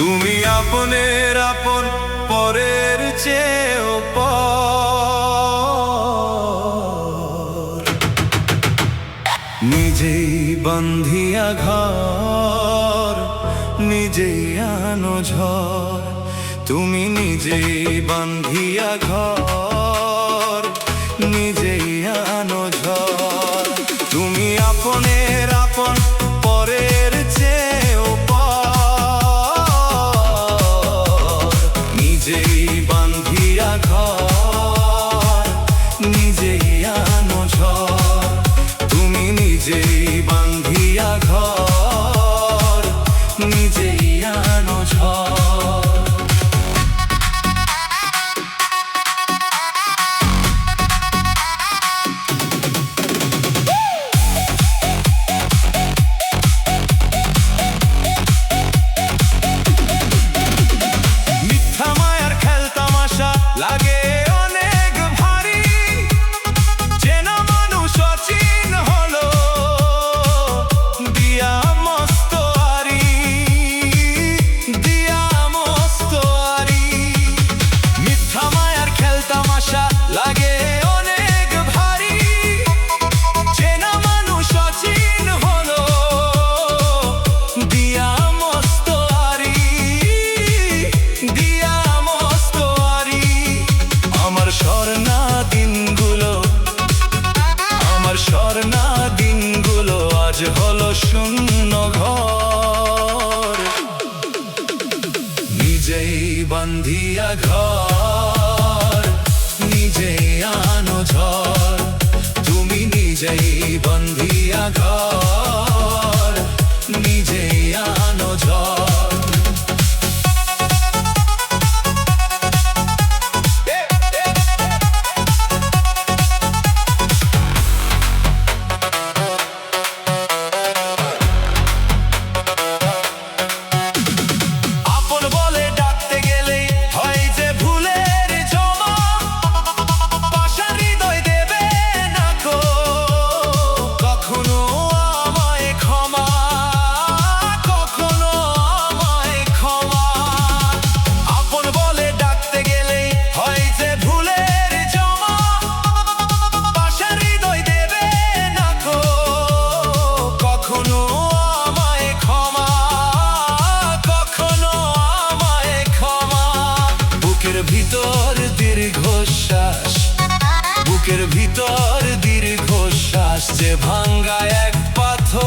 তুমি আপনের আপন, পরের চেয়েও পর। নিজেই বান্ধিয়া ঘর, নিজেই আনো ঝড়। তুমি নিজেই বান্ধিয়া ঘর, নিজেই আনো ঝড়। তুমি আপনের আপন, পরের চেয়েও পর। নিজেই বান্ধিয়া ঘর, নিজেই আনো ঝড়। তুমি নিজেই বান্ধিয়া ঘর, নিজেই আনো ঝড়। লাগে অনেক ভারী, চেনা মানুষ অচিন হলো, দিয়া মস্ত আরি, দিয়া মস্ত আরি। মিথ্যা মায়ার খেলতামাশা লাগে অনেক ভারী, চেনা মানুষ অচিন হলো, দিয়া মস্ত আরি, দিয়া মস্ত আরি। আমার স্বর্ণা দিনগুলো, আমার স্বর্ণা দিনগুলো আজ হলো শূন্য ঘর। নিজেই বান্ধিয়া ঘর, নিজেই আনো ঝড়। তুমি নিজেই বান্ধিয়া ঘর, নিজেই আনো ঝড়। ভিতর দীর্ঘশ্বাস, বুকের ভিতর দীর্ঘশ্বাস, যে ভাঙ্গা এক পাথর।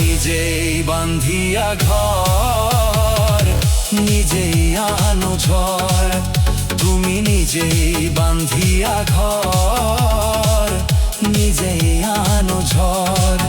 নিজেই বান্ধিয়া ঘর, নিজেই আনো ঝড়। তুমি নিজেই বান্ধিয়া ঘর, নিজেই আনো ঝড়।